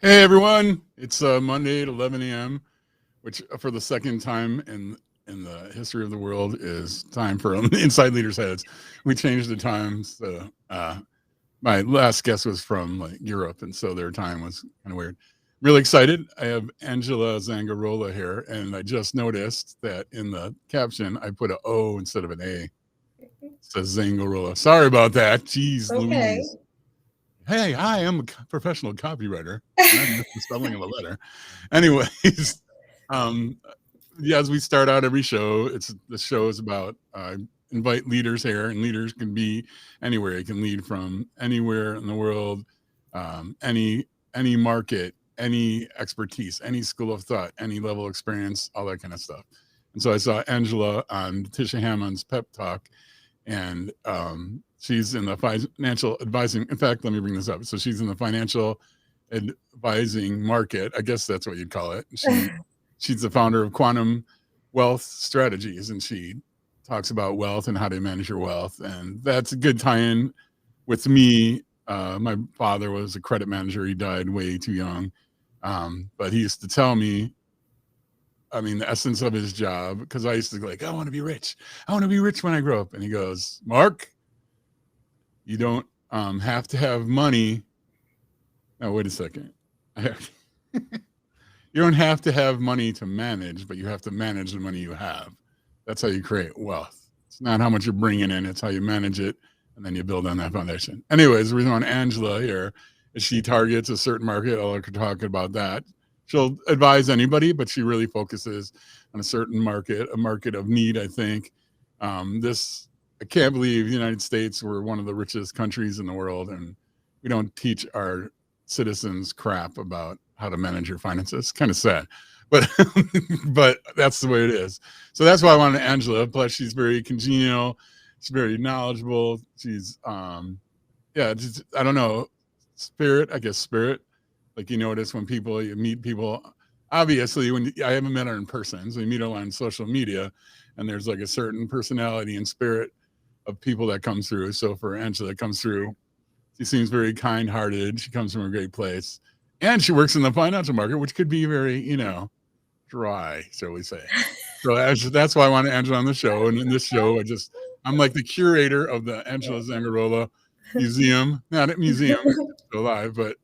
Hey everyone, it's Monday at 11 a.m., which for the second time in the history of the world is time for Inside Leaders Heads. We changed the time, so my last guest was from like Europe, and so their time was kind of weird. Really excited. I have Angela Zangorola here, and I just noticed that in the caption I put a O instead of an A. It says Zangorola. Sorry about that. Jeez Okay. Louise. Hey, hi, I'm a professional copywriter, and I missed the spelling of a letter. Anyways, um, yeah, as we start out every show, the show is about invite leaders here, and leaders can be anywhere. You can lead from anywhere in the world, any market, any expertise, any school of thought, any level of experience, all that kind of stuff. And so I saw Angela on Tisha Hammond's Pep Talk, and she's in the financial advising. In fact, let me bring this up. So she's in the financial advising market. I guess that's what you'd call it. She's the founder of Quantum Wealth Strategies, and she talks about wealth and how to manage your wealth. And that's a good tie-in with me. My father was a credit manager. He died way too young, but he used to tell me, I mean, the essence of his job, because I used to go like, I want to be rich. I want to be rich when I grow up. And he goes, Mark, you don't have to have money. No, wait a second. You don't have to have money to manage, but you have to manage the money you have. That's how you create wealth. It's not how much you're bringing in, it's how you manage it, and then you build on that foundation. Anyways, the reason on Angela here is she targets a certain market. I'll let her talk about that. She'll advise anybody, but she really focuses on a certain market, a market of need, I think. I can't believe the United States, we're one of the richest countries in the world, and we don't teach our citizens crap about how to manage your finances. Kind of sad, but but that's the way it is. So that's why I wanted Angela. Plus, she's very congenial. She's very knowledgeable. She's yeah, just, I don't know, spirit. I guess spirit. Like you notice when you meet people. Obviously, I haven't met her in person, so you meet her on social media, and there's like a certain personality and spirit of people that comes through. So for Angela, that comes through. She seems very kind-hearted. She comes from a great place, and she works in the financial market, which could be very, dry, shall we say. So that's why I wanted Angela on the show. And in this show, I'm like the curator of the Angela Zangorola Museum. Not a museum, it's still alive, but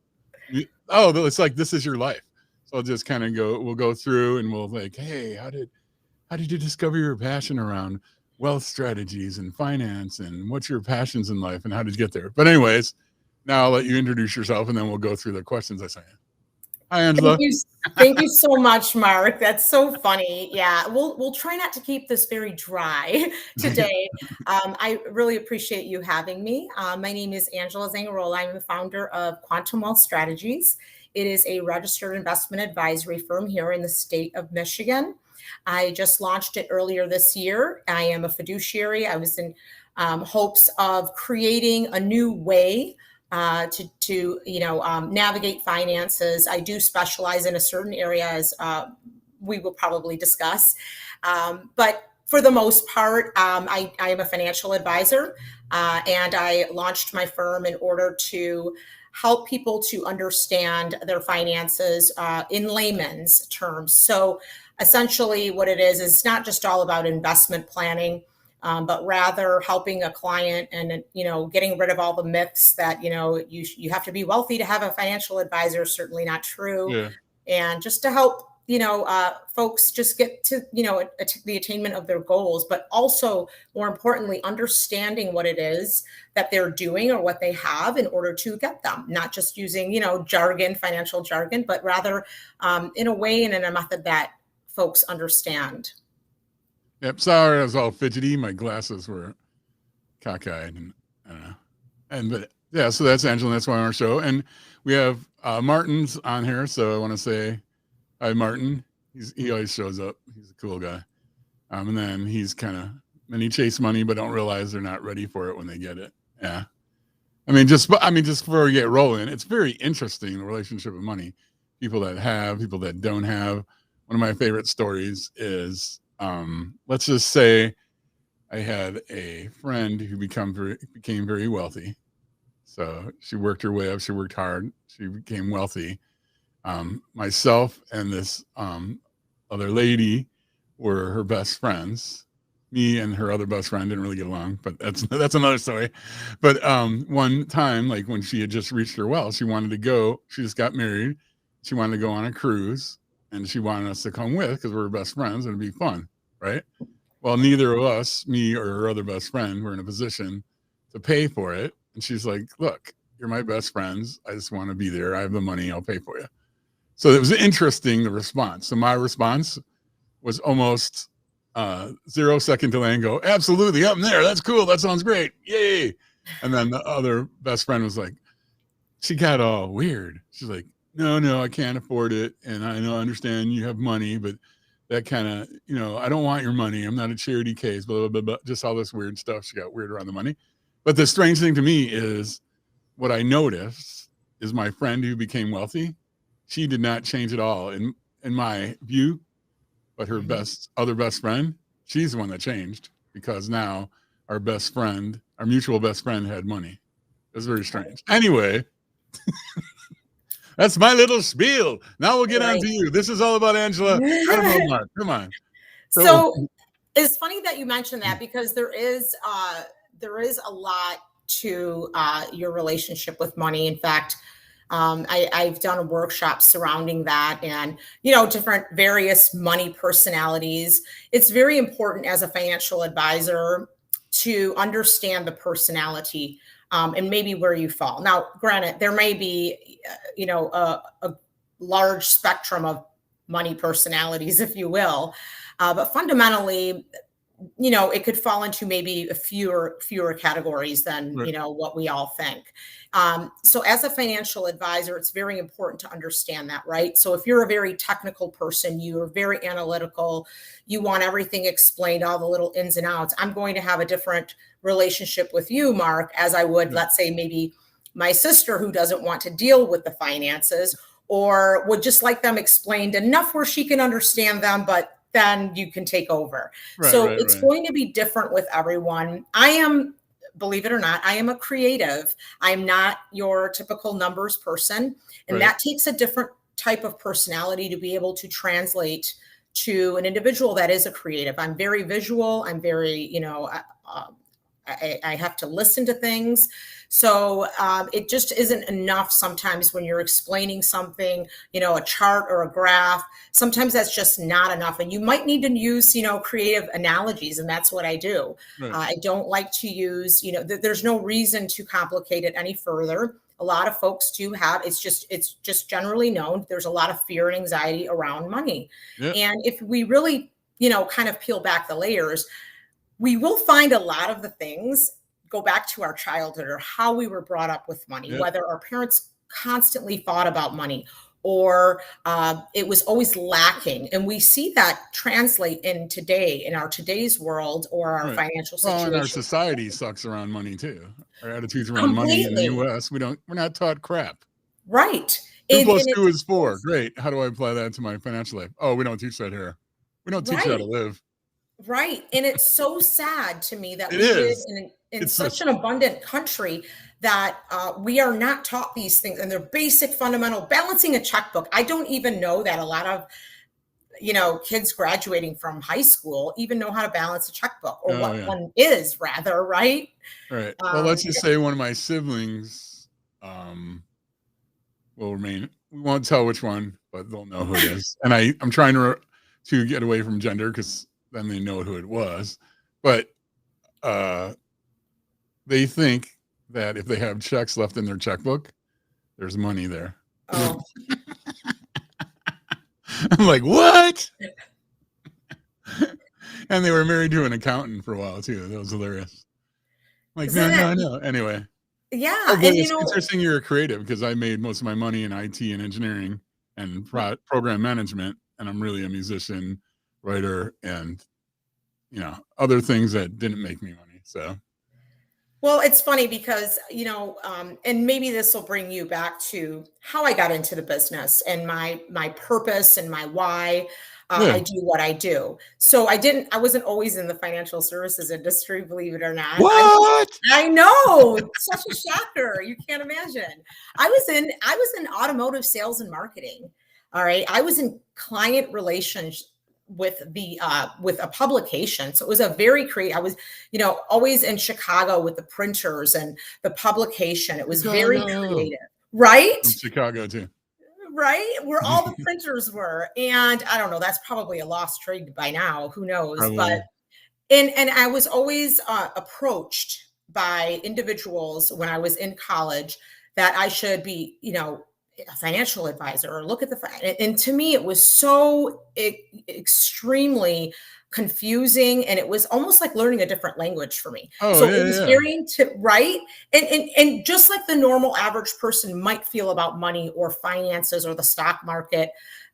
it's like this is your life. So I'll just kind of we'll go through and we'll like, hey, how did you discover your passion around wealth strategies and finance, and what's your passions in life and how did you get there? But anyways, now I'll let you introduce yourself and then we'll go through the questions I sent you. Hi, Thank Angela. you. Thank you so much, Mark. That's so funny. Yeah, we'll try not to keep this very dry today. I really appreciate you having me. My name is Angela Zangorola. I'm the founder of Quantum Wealth Strategies. It is a registered investment advisory firm here in the state of Michigan. I just launched it earlier this year. I am a fiduciary. I was in hopes of creating a new way to navigate finances. I do specialize in a certain area, as we will probably discuss, but for the most part, I am a financial advisor, and I launched my firm in order to help people to understand their finances in layman's terms. So essentially what it is it's not just all about investment planning, but rather helping a client and getting rid of all the myths that you have to be wealthy to have a financial advisor. Certainly not true. Yeah. And just to help folks just get to the attainment of their goals, but also more importantly understanding what it is that they're doing or what they have in order to get them, not just using financial jargon, but rather in a way and in a method that folks understand. Yep. Sorry, I was all fidgety. My glasses were cockeyed, and I don't know. But yeah, so that's Angela. That's why on our show, and we have Martin's on here. So I want to say hi, Martin. He always shows up. He's a cool guy. And then he's many chase money, but don't realize they're not ready for it when they get it. Yeah. Just before we get rolling, it's very interesting, the relationship of money. People that have, people that don't have. One of my favorite stories is, let's just say I had a friend who became very wealthy. So she worked her way up. She worked hard. She became wealthy. myself and this other lady were her best friends. Me and her other best friend didn't really get along, but that's another story. But one time, like when she had just reached her well, she wanted to go. She just got married. She wanted to go on a cruise, and she wanted us to come with because we were best friends and it'd be fun, right? Well, neither of us, me or her other best friend, were in a position to pay for it. And she's like, "Look, you're my best friends. I just want to be there. I have the money. I'll pay for you." So it was interesting, the response. So my response was almost 0 second delay and go, "Absolutely, I'm there. That's cool. That sounds great. Yay." And then the other best friend was like, she got all weird. She's like, no, I can't afford it. And I know, I understand you have money, but that kind of, I don't want your money. I'm not a charity case, blah, blah, blah, blah. Just all this weird stuff. She got weird around the money. But the strange thing to me is what I noticed is my friend who became wealthy, she did not change at all in my view, but her other best friend, she's the one that changed because now our mutual best friend had money. It was very strange. Anyway, that's my little spiel. Now we'll get on to you. This is all about Angela. I don't know, Mark. Come on. So it's funny that you mentioned that because there is a lot to your relationship with money. In fact, I've done a workshop surrounding that and, different various money personalities. It's very important as a financial advisor to understand the personality and maybe where you fall. Now, granted, there may be, a large spectrum of money personalities, if you will, but fundamentally, it could fall into maybe fewer categories than, right. What we all think. So as a financial advisor, it's very important to understand that, right? So if you're a very technical person, you're very analytical, you want everything explained, all the little ins and outs, I'm going to have a different relationship with you, Mark, as I would, let's say, maybe my sister who doesn't want to deal with the finances or would just like them explained enough where she can understand them, but then you can take over. Right. Going to be different with everyone. Believe it or not, I am a creative. I'm not your typical numbers person. And that takes a different type of personality to be able to translate to an individual that is a creative. I'm very visual. I'm very, I have to listen to things. So it just isn't enough sometimes when you're explaining something, a chart or a graph. Sometimes that's just not enough. And you might need to use, creative analogies. And that's what I do. Right. I don't like to use, there's no reason to complicate it any further. A lot of folks do have, it's just generally known there's a lot of fear and anxiety around money. Yep. And if we really, kind of peel back the layers, we will find a lot of the things go back to our childhood or how we were brought up with money, whether our parents constantly thought about money or it was always lacking. And we see that translate in our today's world or our financial situation. Well, and our society sucks around money too. Our attitudes around money in the US, we're not taught crap. Right. 2 plus 2 is 4. Great. How do I apply that to my financial life? Oh, we don't teach that here. We don't teach you how to live. Right. And it's so sad to me that we live in such an abundant country that we are not taught these things and they're basic, fundamental, balancing a checkbook. I don't even know that a lot of, kids graduating from high school even know how to balance a checkbook or one is rather, right? Right. Well, let's just say one of my siblings will remain. We won't tell which one, but they'll know who it is. And I'm trying to get away from gender because then they know who it was. But they think that if they have checks left in their checkbook, there's money there. Oh. I'm like, what? And they were married to an accountant for a while too. That was hilarious. Like, no. Anyway. Yeah. Oh, and it's interesting you're a creative because I made most of my money in IT and engineering and program management. And I'm really a musician, writer, and other things that didn't make me money. So, well, it's funny because and maybe this will bring you back to how I got into the business and my purpose and my why. I Yeah. do what I do. So I wasn't always in the financial services industry, believe it or not. What? I know, such a shocker. You can't imagine. I was in automotive sales and marketing. All right. I was in client relations with a publication. So it was a very creative. I was, always in Chicago with the printers and the publication. It was very Chicago. creative, right? From Chicago too. Right? Where all the printers were. And I don't know, that's probably a lost trade by now. Who knows? But Probably. and I was always approached by individuals when I was in college that I should be, a financial advisor or look at and to me it was so extremely confusing, and it was almost like learning a different language for me. Oh So it was yeah, very right, and just like the normal average person might feel about money or finances or the stock market,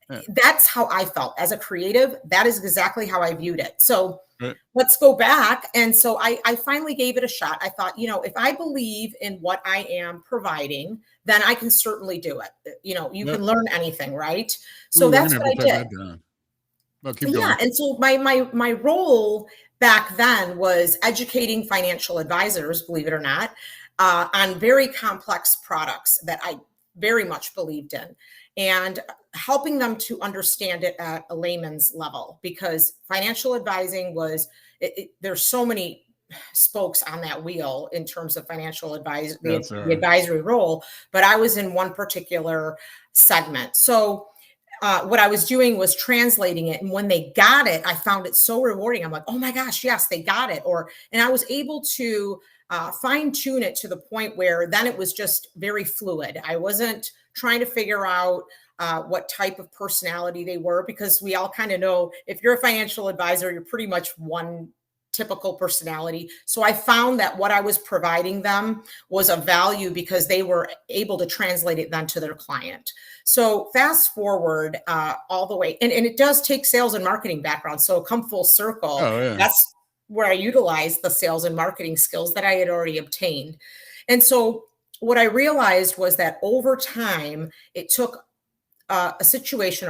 yeah. that's how I felt as a creative. That is exactly how I viewed it. So Right. let's go back. And so I finally gave it a shot. I thought, if I believe in what I am providing, then I can certainly do it. You Yep. can learn anything, right? So Ooh, we're that's gonna have what to I type did. that down. Well, keep Yeah. going. And so my role back then was educating financial advisors, believe it or not, on very complex products that I very much believed in, and helping them to understand it at a layman's level, because financial advising there's so many spokes on that wheel in terms of financial advice, Yes, the sir. advisory role, but I was in one particular segment. So what I was doing was translating it. And when they got it, I found it so rewarding. I'm like, oh my gosh, yes, they got it. And I was able to fine tune it to the point where then it was just very fluid. I wasn't trying to figure out what type of personality they were, because we all kind of know if you're a financial advisor, you're pretty much one typical personality. So I found that what I was providing them was of value because they were able to translate it then to their client. So fast forward all the way, and it does take sales and marketing background. So come full circle, Oh yeah. that's where I utilized the sales and marketing skills that I had already obtained. And so what I realized was that over time, it took a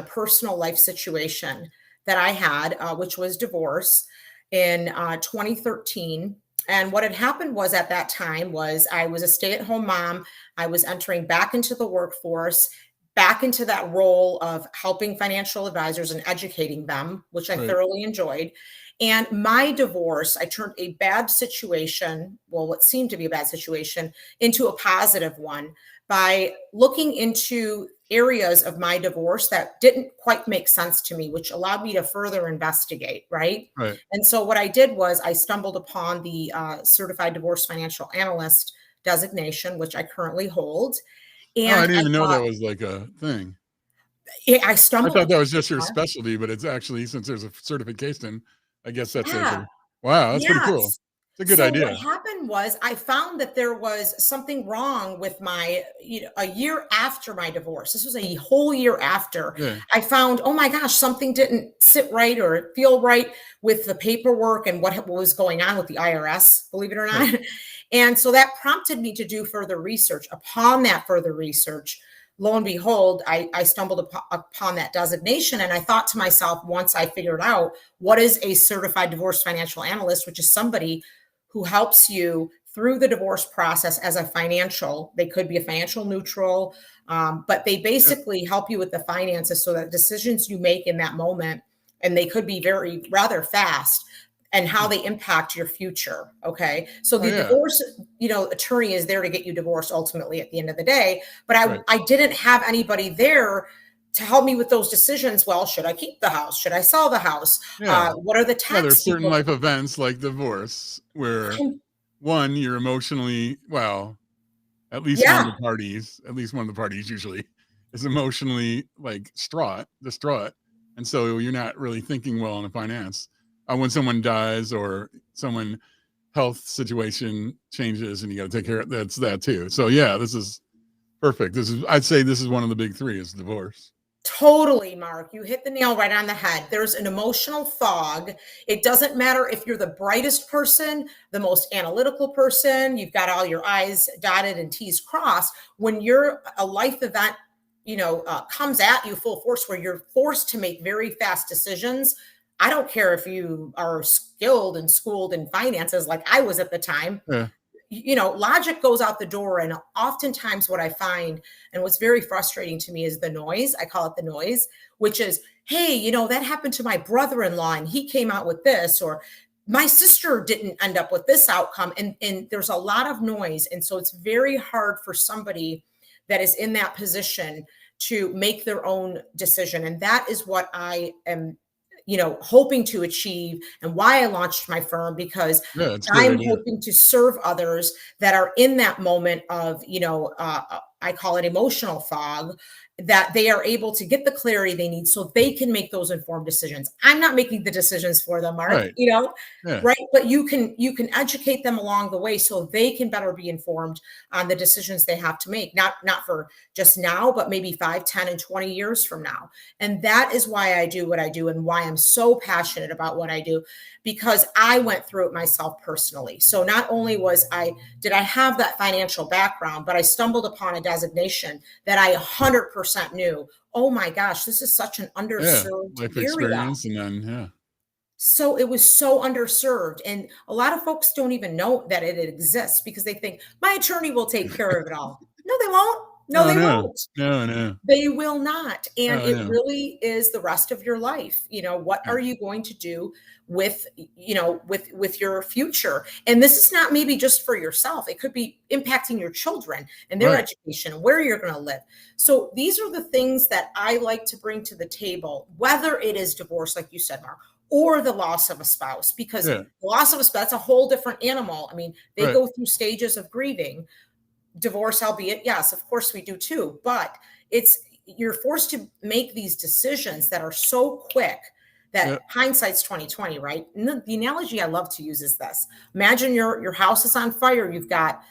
personal life situation that I had, which was divorce in 2013. And what had happened was at that time was I was a stay-at-home mom. I was entering back into the workforce, back into that role of helping financial advisors and educating them, which I Right. thoroughly enjoyed. And my divorce, I turned a bad situation, well, what seemed to be a bad situation, into a positive one by looking into areas of my divorce that didn't quite make sense to me, which allowed me to further investigate, right? Right. And so what I did was I stumbled upon the Certified Divorce Financial Analyst designation, which I currently hold. Oh, I And didn't I even know thought, that was like a thing. I I stumbled thought that was upon just your it. specialty, but it's actually, since there's a certification, I guess that's like Yeah. a wow. That's pretty cool. Yes. It's a good So what idea. happened was I found that there was something wrong with a year after my divorce. This was a whole year after. Yeah. I found, oh my gosh, something didn't sit right or feel right with the paperwork and what was going on with the IRS, believe it or Right. not. And so that prompted me to do further research. Upon that further research, lo and behold, I stumbled upon that designation. And I thought to myself, once I figured out what is a certified divorce financial analyst, which is somebody who helps you through the divorce process as they could be a financial neutral, but they Yeah. basically help you with the finances so that decisions you make in that moment, and they could be rather fast, and how they impact your future. Okay. So Oh the yeah. divorce, attorney is there to get you divorced ultimately at the end of the day. But Right. I didn't have anybody there to help me with those decisions. Well, should I keep the house? Should I sell the house? Yeah. What are the Yeah. tax There's certain people? life events like divorce where one, you're emotionally, well, Yeah. at least one of the parties usually is emotionally like distraught. And so you're not really thinking well on the finance. When someone dies or someone health situation changes and you got to take care of that's that too. So yeah, this is perfect. I'd say this is one of the big three is divorce. Totally, Mark. You hit the nail right on the head. There's an emotional fog. It doesn't matter if you're the brightest person, the most analytical person, you've got all your I's dotted and T's crossed. When you're a life event comes at you full force, where you're forced to make very fast decisions. I don't care if you are skilled and schooled in finances like I was at the time. Yeah. Logic goes out the door. And oftentimes what I find, and what's very frustrating to me, is the noise. I call it the noise, which is, hey, that happened to my brother-in-law and he came out with this, or my sister didn't end up with this outcome. And there's a lot of noise. And so it's very hard for somebody that is in that position to make their own decision. And that is what I am hoping to achieve, and why I launched my firm, because I'm hoping to serve others that are in that moment of, I call it emotional fog, that they are able to get the clarity they need so they can make those informed decisions. I'm not making the decisions for them, Mark, right? But you can educate them along the way so they can better be informed on the decisions they have to make, not for just now, but maybe 5, 10, and 20 years from now. And that is why I do what I do, and why I'm so passionate about what I do, because I went through it myself personally. So not only did I have that financial background, but I stumbled upon a designation that I 100% knew, oh my gosh, this is such an underserved life area. Experience, and then So it was so underserved. And a lot of folks don't even know that it exists, because they think my attorney will take care of it all. No, they won't. No, they won't. No. They will not. And it really is the rest of your life. What are you going to do with your future? And this is not maybe just for yourself. It could be impacting your children and their education, and where you're going to live. So these are the things that I like to bring to the table, whether it is divorce, like you said, Mark, or the loss of a spouse, because the loss of a spouse, that's a whole different animal. I mean, they go through stages of grieving. Divorce, albeit, yes, of course we do too, but you're forced to make these decisions that are so quick that hindsight's 2020, right? And the analogy I love to use is this: imagine your house is on fire. You've got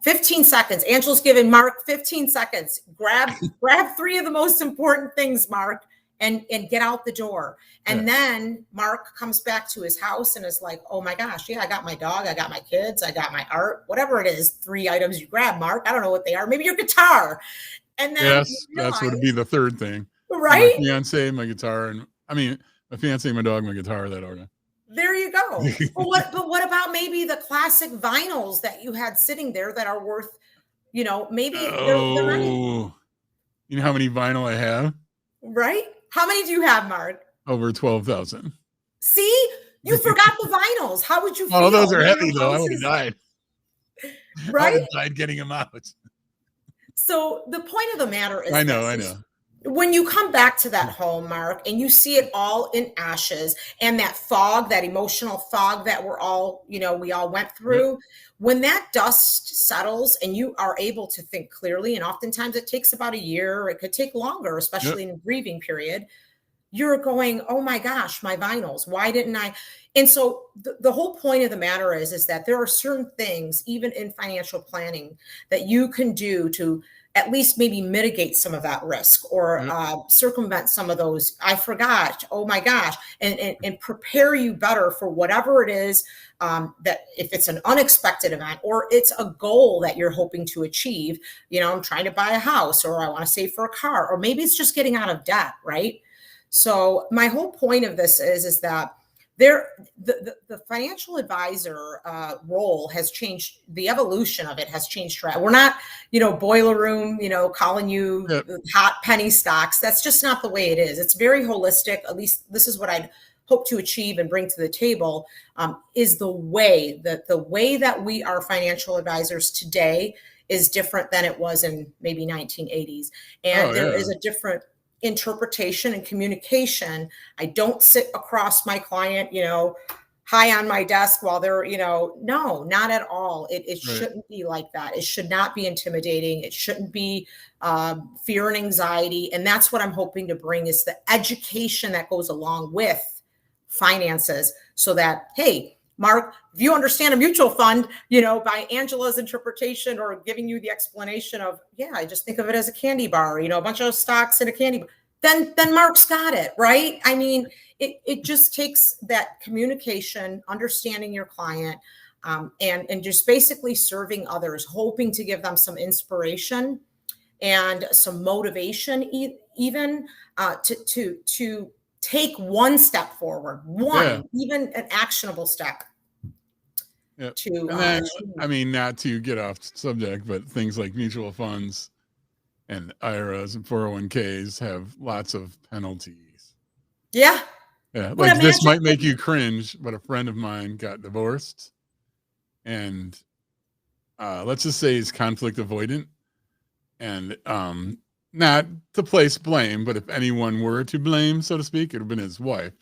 15 seconds. Angela's giving Mark 15 seconds. Grab 3 of the most important things, Mark, and get out the door. And then Mark comes back to his house and is like, oh my gosh, I got my dog, I got my kids, I got my art, whatever it is, 3 items you grab, Mark. I don't know what they are. Maybe your guitar. And then that's what would be the third thing. Right? My fiance, my guitar, and my fiance, my dog, my guitar, that order. There you go. But what about maybe the classic vinyls that you had sitting there that are worth, maybe they're money. You know how many vinyl I have? Right? How many do you have, Mark? Over 12,000. See, you forgot the vinyls. How would you feel? Oh, those are heavy though. I would have died. Right? I would have died getting them out. So the point of the matter is, I know. When you come back to that home, Mark, and you see it all in ashes, and that fog, that emotional fog that we all went through, when that dust settles and you are able to think clearly, and oftentimes it takes about a year, it could take longer, especially in a grieving period, you're going, oh my gosh, my vinyls, why didn't I? And so the whole point of the matter is that there are certain things, even in financial planning, that you can do to at least maybe mitigate some of that risk, or circumvent some of those, I forgot, oh my gosh, and prepare you better for whatever it is, that if it's an unexpected event, or it's a goal that you're hoping to achieve, I'm trying to buy a house, or I want to save for a car, or maybe it's just getting out of debt, right? So my whole point of this is that the financial advisor role has changed. The evolution of it has changed. We're not, boiler room, calling you hot penny stocks. That's just not the way it is. It's very holistic. At least this is what I hope to achieve and bring to the table, is the way that we are financial advisors today is different than it was in maybe 1980s. And there is a different interpretation and communication. I don't sit across my client, high on my desk while they're, no, not at all. It shouldn't be like that. It should not be intimidating. It shouldn't be fear and anxiety. And that's what I'm hoping to bring, is the education that goes along with finances, so that, hey, Mark, if you understand a mutual fund, by Angela's interpretation, or giving you the explanation of, I just think of it as a candy bar, a bunch of stocks in a candy bar, then Mark's got it, right? I mean, it just takes that communication, understanding your client, and just basically serving others, hoping to give them some inspiration and some motivation, even to take one step forward, Yeah. even an actionable step Yeah. to And then, I achieve. mean, not to get off subject, but things like mutual funds and IRAs and 401ks have lots of penalties. Yeah. Yeah. But Like this imagine might make you cringe, but a friend of mine got divorced and let's just say he's conflict avoidant and not to place blame, but if anyone were to blame, so to speak, it would have been his wife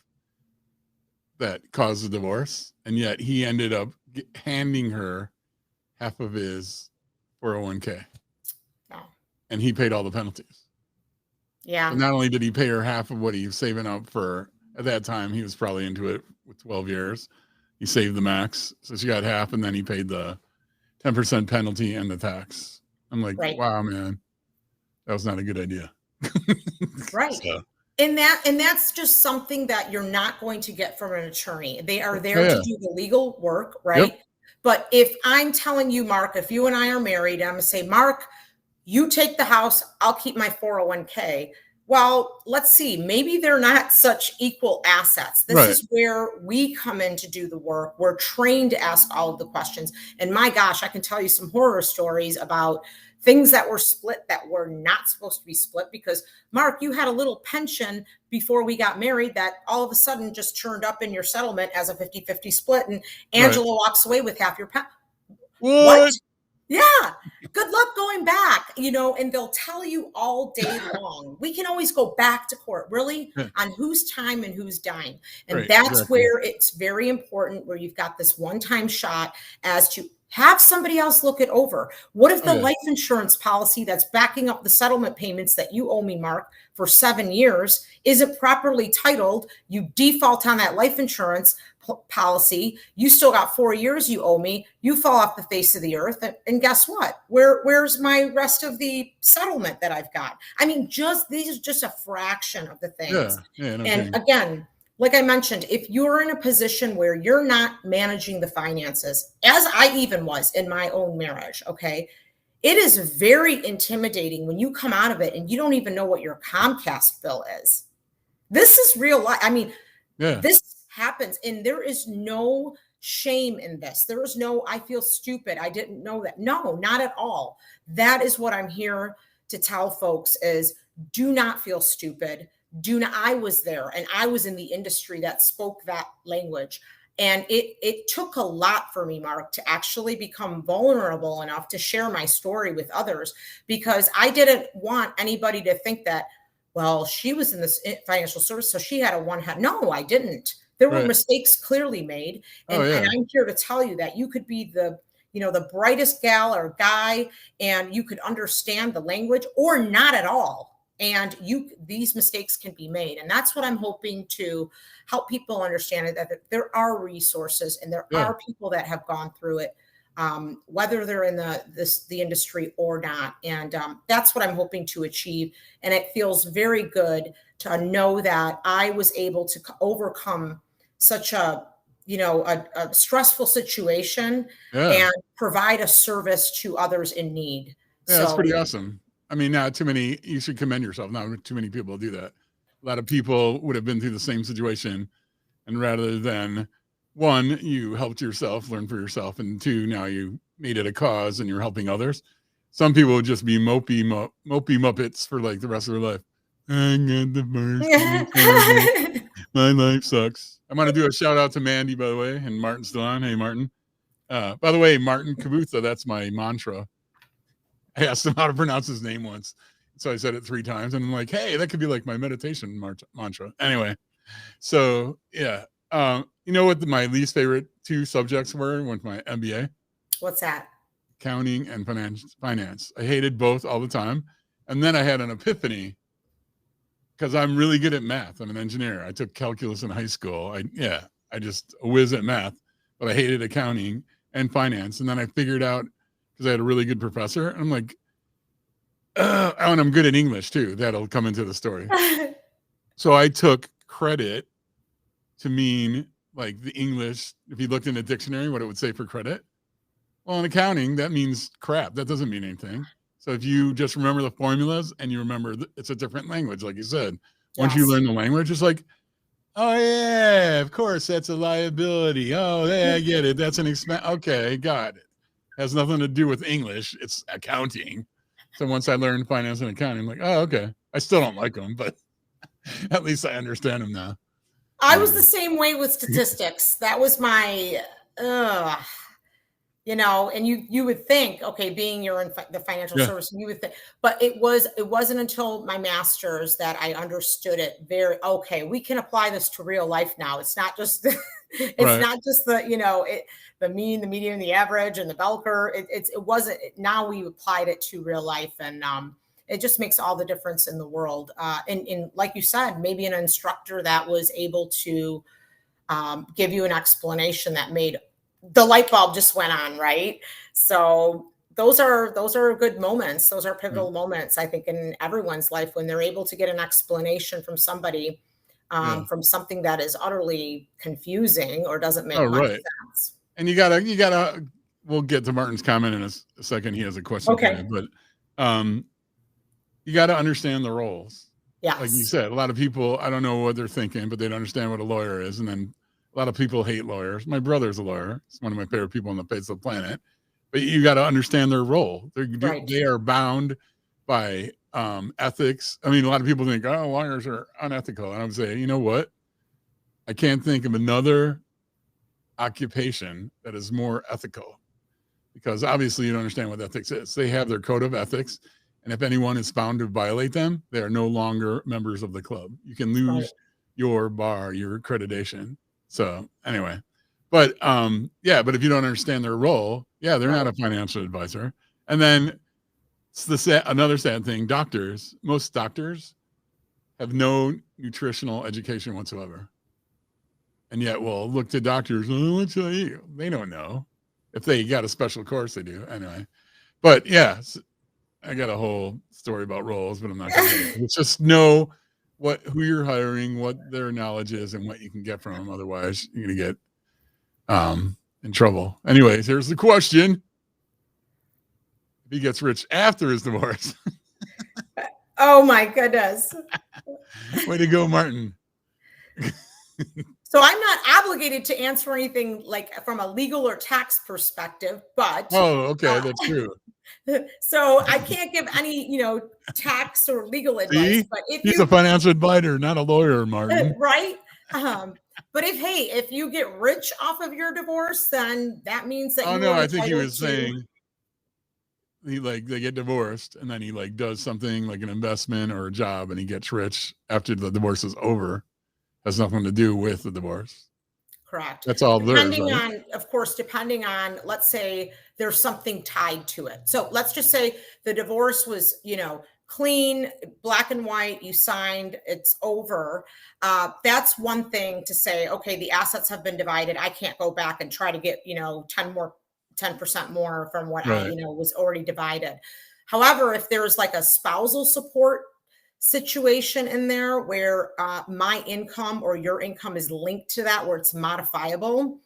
that caused the divorce. And yet he ended up handing her half of his 401k oh, and he paid all the penalties. So yeah. not only did he pay her half of what he was saving up for at that time, he was probably into it with 12 years. He saved the max. So she got half and then he paid the 10% penalty and the tax. I'm like, Right. wow, man, that was not a good idea. Right. So, And that's just something that you're not going to get from an attorney. They are oh, there to yeah. do the legal work, Yep. right? But if I'm telling you, Mark, if you and I are married, I'm going to say, Mark, you take the house, I'll keep my 401k. Well, let's see, maybe they're not such equal assets. This Right. is where we come in to do the work. We're trained to ask all of the questions. And my gosh, I can tell you some horror stories about things that were split that were not supposed to be split because, Mark, you had a little pension before we got married that all of a sudden just turned up in your settlement as a 50-50 split. And Angela walks away with half your pension. What? Yeah. Good luck going back, and they'll tell you all day long. We can always go back to court, really, Yeah. on whose time and whose dime. And Right, that's exactly. where it's very important, where you've got this one-time shot as to have somebody else look it over. What if the life insurance policy that's backing up the settlement payments that you owe me, Mark, for 7 years isn't properly titled? You default on that life insurance policy, you still got 4 years you owe me, you fall off the face of the earth, and guess what, where's my rest of the settlement that I've got? I mean, these are just a fraction of the things. No And kidding. again, like I mentioned, if you're in a position where you're not managing the finances, as I even was in my own marriage, okay, it is very intimidating when you come out of it and you don't even know what your Comcast bill is. This is real life. I mean, this happens, and there is no shame in this. There is no, I feel stupid, I didn't know that. No, not at all. That is what I'm here to tell folks is, do not feel stupid. I was there, and I was in the industry that spoke that language. And it took a lot for me, Mark, to actually become vulnerable enough to share my story with others, because I didn't want anybody to think that, well, she was in this financial service, so she had a one hat. No, I didn't. There were mistakes clearly made. And I'm here to tell you that you could be the brightest gal or guy, and you could understand the language or not at all. And these mistakes can be made. And that's what I'm hoping to help people understand, that there are resources and there are people that have gone through it, whether they're in the industry or not. And that's what I'm hoping to achieve. And it feels very good to know that I was able to overcome such a stressful situation and provide a service to others in need. Yeah, that's pretty awesome. I mean, not too many, you should commend yourself. Not too many people do that. A lot of people would have been through the same situation, and rather than, one, you helped yourself, learn for yourself, and two, now you made it a cause and you're helping others. Some people would just be mopey Muppets for like the rest of their life. I got the first. My life sucks. I'm going to do a shout out to Mandy, by the way, and Martin's still on. Hey, Martin. By the way, Martin Kabutha, that's my mantra. I asked him how to pronounce his name once. So I said it 3 times, and I'm like, hey, that could be like my meditation mantra. Anyway, so yeah. You know what my least favorite 2 subjects were with my MBA? What's that? Accounting and finance. I hated both all the time. And then I had an epiphany, because I'm really good at math. I'm an engineer. I took calculus in high school. I just a whiz at math, but I hated accounting and finance. And then I figured out, because I had a really good professor, and I'm like, and I'm good at English too. That'll come into the story. So I took credit to mean like the English, if you looked in the dictionary, what it would say for credit. Well, in accounting, that means crap. That doesn't mean anything. So if you just remember the formulas and you remember it's a different language, like you said, once you Yes. learn the language, it's like, oh yeah, of course that's a liability. Oh yeah, I get it. That's an expense. Okay, got it. Has nothing to do with English. It's accounting. So once I learned finance and accounting, I'm like, oh okay. I still don't like them, but at least I understand them now. I was the same way with statistics. That was my, and you would think, okay, being you're in the financial Yeah. service, you would think, but it wasn't until my master's that I understood it very, okay, we can apply this to real life now. It's not just, it's Right. not just the mean, the median, the average, and the bell curve. It wasn't, now we applied it to real life, and it just makes all the difference in the world. And like you said, maybe an instructor that was able to give you an explanation that made the light bulb just went on, right? So those are good moments. Those are pivotal moments, I think, in everyone's life, when they're able to get an explanation from somebody from something that is utterly confusing or doesn't make much sense. And you gotta. We'll get to Martin's comment in a second. He has a question for you, but you got to understand the roles. Yes. Like you said, a lot of people, I don't know what they're thinking, but they don't understand what a lawyer is. And then a lot of people hate lawyers. My brother's a lawyer. He's one of my favorite people on the face of the planet. But you got to understand their role. They are bound by ethics. I mean, a lot of people think, oh, lawyers are unethical. And I would say, you know what? I can't think of another occupation that is more ethical, because obviously you don't understand what ethics is. They have their code of ethics. And if anyone is found to violate them, they are no longer members of the club. You can lose your bar, your accreditation. So anyway, but but if you don't understand their role, they're not a financial advisor. And then it's another sad thing. Most doctors have no nutritional education whatsoever. And yet we'll look to doctors, let tell you, they don't know. If they got a special course, they do. Anyway. But I got a whole story about roles, but I'm not going to get it. It's just know who you're hiring, what their knowledge is, and what you can get from them. Otherwise, you're going to get in trouble. Anyways, here's the question. If he gets rich after his divorce. Oh, my goodness. Way to go, Martin. So I'm not obligated to answer anything like from a legal or tax perspective, but. Oh, okay. That's true. So I can't give any, tax or legal advice. But he's a financial advisor, not a lawyer, Martin. Right? But if you get rich off of your divorce, then that means that. Oh no, I think he was saying they get divorced, and then he does something like an investment or a job, and he gets rich after the divorce is over. Has nothing to do with the divorce. Correct. That's all there is. Depending on, let's say there's something tied to it. So let's just say the divorce was, clean, black and white, you signed, it's over. That's one thing to say, okay, the assets have been divided. I can't go back and try to get, 10% more from what I, was already divided. However, if there's like a spousal support situation in there where my income or your income is linked to that, where it's modifiable,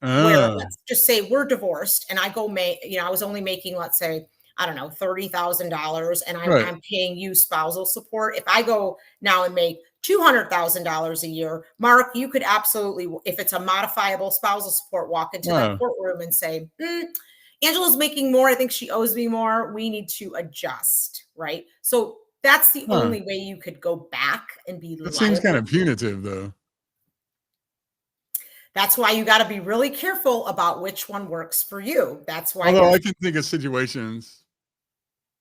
where let's just say we're divorced and I go I was only making, let's say, I don't know, $30,000 and I'm paying you spousal support. If I go now and make $200,000 a year, Mark, you could absolutely, if it's a modifiable spousal support, walk into that courtroom and say, Angela's making more. I think she owes me more. We need to adjust, right? So that's the only way you could go back and be liable. That seems kind of punitive, though. That's why you got to be really careful about which one works for you. That's why. Although I can think of situations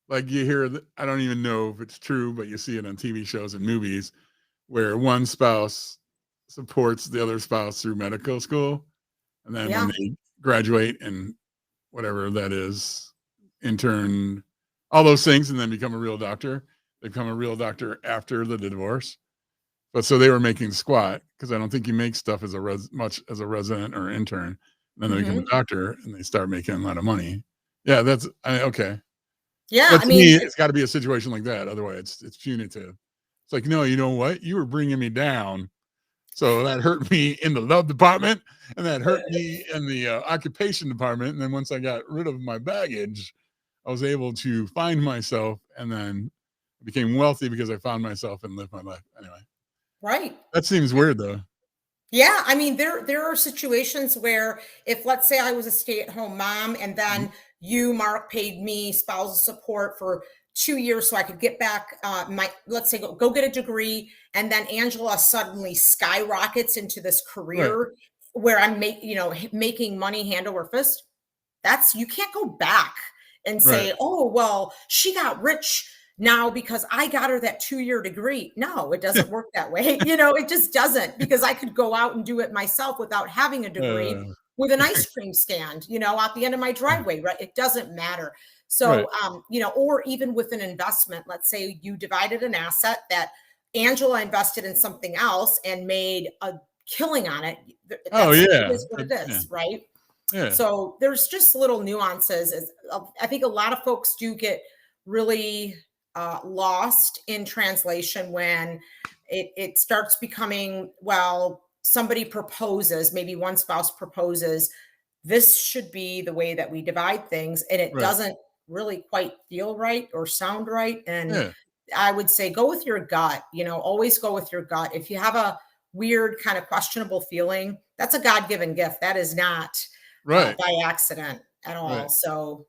like you hear, I don't even know if it's true, but you see it on TV shows and movies where one spouse supports the other spouse through medical school. And then when they graduate and whatever that is, intern, all those things, and then become a real doctor. They become a real doctor after the divorce. But so they were making squat, because I don't think you make stuff as much as a resident or intern. And then they become a doctor and they start making a lot of money. Yeah, that's okay. Yeah, but to me, it's got to be a situation like that. Otherwise, it's punitive. It's like, no, you know what? You were bringing me down. So that hurt me in the love department, and that hurt me in the occupation department. And then once I got rid of my baggage, I was able to find myself, and then I became wealthy because I found myself and lived my life. Anyway, Right. that seems weird though. Yeah, I mean, there are situations where if let's say I was a stay-at-home mom and Mhm. then you, Mark, paid me spousal support for 2 years so I could get back my let's say go get a degree, and then Angela suddenly skyrockets into this Right. career where I'm making money hand over fist. That's you can't go back and Right. say, "Oh, well, she got rich now because I got her that 2-year degree." No, it doesn't work that way. It just doesn't because I could go out and do it myself without having a degree Uh, with an ice cream stand, at the end of my driveway, right? It doesn't matter. right. So, or even with an investment, let's say you divided an asset that Angela invested in something else and made a killing on it. Oh It yeah. is what it Yeah. is, right? Yeah. So there's just little nuances. I think a lot of folks do get really lost in translation when it starts becoming, well, somebody proposes, maybe one spouse proposes, this should be the way that we divide things, and it Right. doesn't really quite feel right or sound right. And Yeah. I would say go with your gut, always go with your gut. If you have a weird kind of questionable feeling, that's a God-given gift. That is not Right. by accident at all. Right. So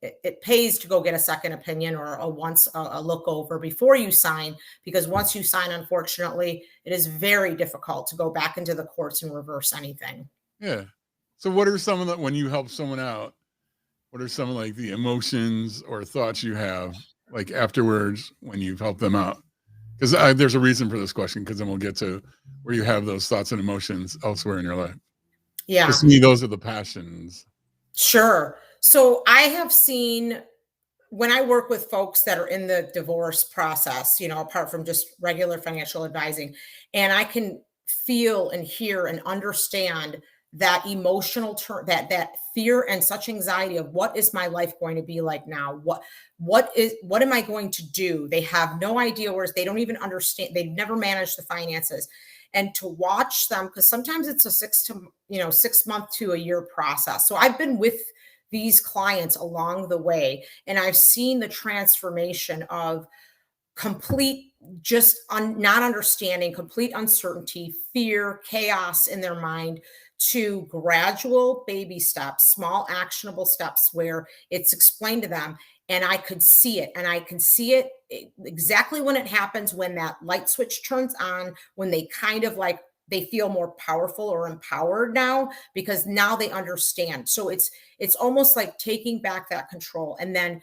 it pays to go get a second opinion or a look over before you sign, because once you sign, unfortunately, it is very difficult to go back into the courts and reverse anything. Yeah. So what are some of the when you help someone out, what are some of like the emotions or thoughts you have like afterwards when you've helped them out? Because there's a reason for this question, because then we'll get to where you have those thoughts and emotions elsewhere in your life. Because Yeah, to me, those are the passions. sure. So I have seen when I work with folks that are in the divorce process, apart from just regular financial advising, and I can feel and hear and understand that emotional that fear and such anxiety of what is my life going to be like now? What am I going to do? They have no idea where they don't even understand. They've never managed the finances. And to watch them, because sometimes it's a 6 month to a year process. So I've been with these clients along the way, and I've seen the transformation of complete not understanding, complete uncertainty, fear, chaos in their mind, to gradual baby steps, small actionable steps where it's explained to them. And I could see it, and I can see it exactly when it happens, when that light switch turns on, when they kind of like they feel more powerful or empowered now, because now they understand. So it's almost like taking back that control. And then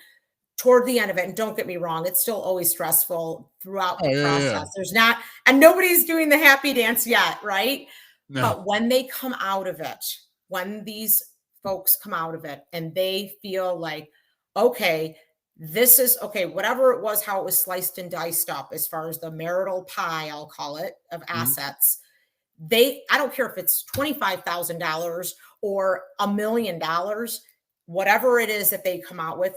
toward the end of it, and don't get me wrong, it's still always stressful throughout Oh the yeah, yeah. process. There's not, and nobody's doing the happy dance yet, right? No. But when they come out of it, when these folks come out of it and they feel like, okay, this is okay, whatever it was, how it was sliced and diced up as far as the marital pie, I'll call it, of Mhm. assets, I don't care if it's $25,000 or $1 million, whatever it is that they come out with,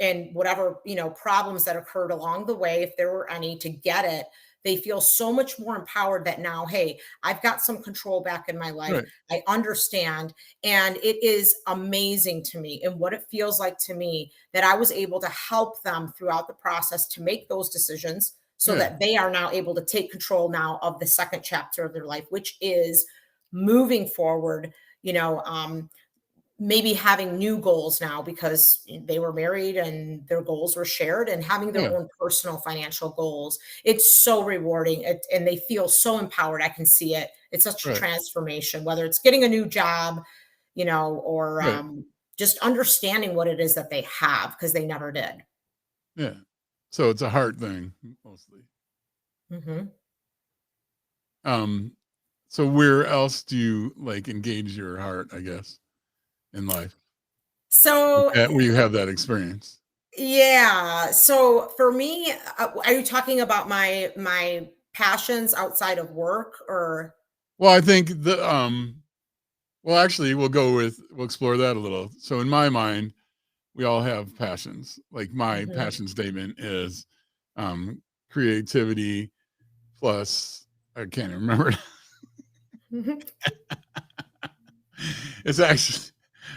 and whatever problems that occurred along the way, if there were any, to get it, they feel so much more empowered that now, hey, I've got some control back in my life. Right. I understand. And it is amazing to me, and what it feels like to me, that I was able to help them throughout the process to make those decisions so Yeah. that they are now able to take control now of the second chapter of their life, which is moving forward, maybe having new goals now because they were married and their goals were shared, and having their Yeah. own personal financial goals. It's so rewarding, and they feel so empowered. I can see it. It's such a Right. transformation, whether it's getting a new job, or Right. just understanding what it is that they have because they never did. Yeah. So it's a heart thing mostly. Hmm. Um. So where else do you like engage your heart? I guess in life, like So, that, where you have that experience. yeah. So for me, are you talking about my passions outside of work, or? Well, I think well, actually, we'll explore that a little. So in my mind, we all have passions. Like my Mhm. passion statement is creativity plus I can't remember. Mhm. It's actually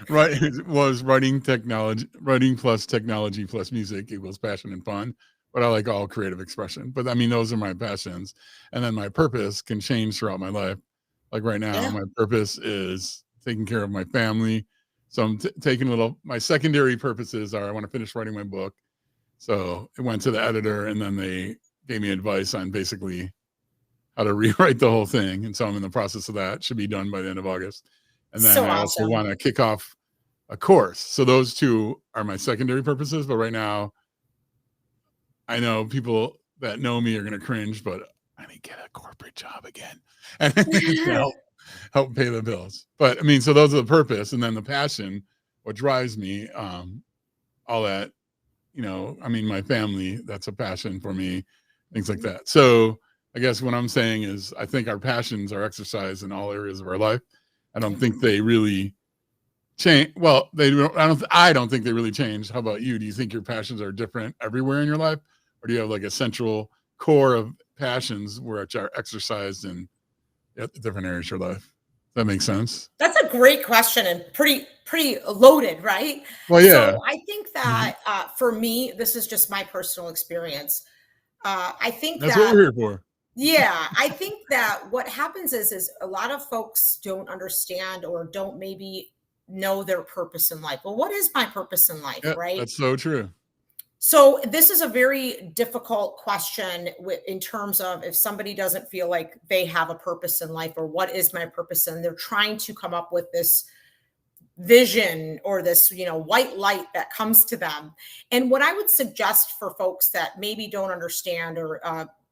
Right. It was writing plus technology plus music equals passion and fun. But I like all creative expression. But I mean, those are my passions. And then my purpose can change throughout my life. Like right now, Yeah. my purpose is taking care of my family. So I'm taking my secondary purposes are I want to finish writing my book. So it went to the editor and then they gave me advice on basically how to rewrite the whole thing. And so I'm in the process of that. Should be done by the end of August. And then So I also awesome. want to kick off a course. So those two are my secondary purposes. But right now, I know people that know me are going to cringe, but I need to get a corporate job again and to help pay the bills. But I mean, so those are the purpose, and then the passion, what drives me, all that, I mean, my family, that's a passion for me, things like that. So I guess what I'm saying is I think our passions are exercised in all areas of our life. I don't Yeah. think they really change. Well, they don't. I don't think they really change. How about you? Do you think your passions are different everywhere in your life, or do you have like a central core of passions which are exercised in different areas of your life? That makes sense. That's a great question and pretty loaded, right? Well, yeah, So I think mhm. that for me, this is just my personal experience. I think That's what that we're here for. yeah, I think that what happens is a lot of folks don't understand or don't maybe know their purpose in life. Well, what is my purpose in life, Yeah, right? that's so true. So this is a very difficult question in terms of if somebody doesn't feel like they have a purpose in life or what is my purpose, and they're trying to come up with this vision or this white light that comes to them. And what I would suggest for folks that maybe don't understand or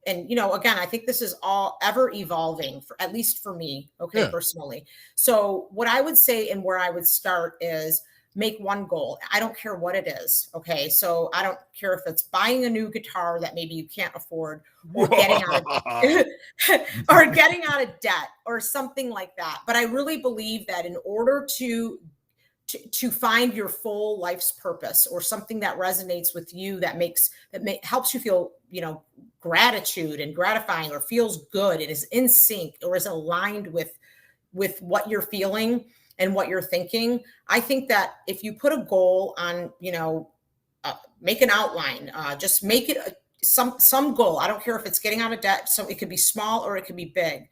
and again, I think this is all ever evolving, for at least for me, okay, Yeah, personally. So what I would say and where I would start is make one goal. I don't care what it is, okay? So I don't care if it's buying a new guitar that maybe you can't afford, or getting out of or getting out of debt or something like that. But I really believe that in order to find your full life's purpose or something that resonates with you, helps you feel gratitude and gratifying, or feels good, it is in sync or is aligned with what you're feeling and what you're thinking. I think that if you put a goal on, make an outline, just make it some goal. I don't care if it's getting out of debt, so it could be small or it could be big,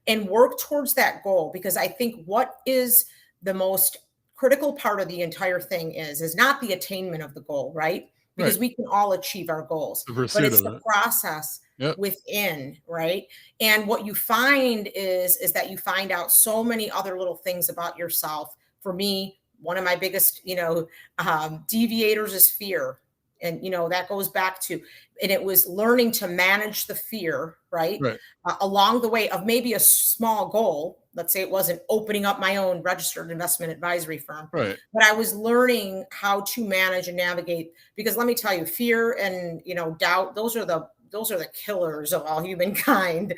and work towards that goal. Because I think what is the most critical part of the entire thing is not the attainment of the goal, right? right. Because we can all achieve our goals, The but pursuit it's of the it. process Yep. within, right? And what you find is that you find out so many other little things about yourself. For me, one of my biggest deviators is fear. And that goes back to, and it was learning to manage the fear, right? Right. Along the way of maybe a small goal. Let's say it wasn't opening up my own registered investment advisory firm, Right. but I was learning how to manage and navigate. Because let me tell you, fear and doubt, those are the killers of all humankind.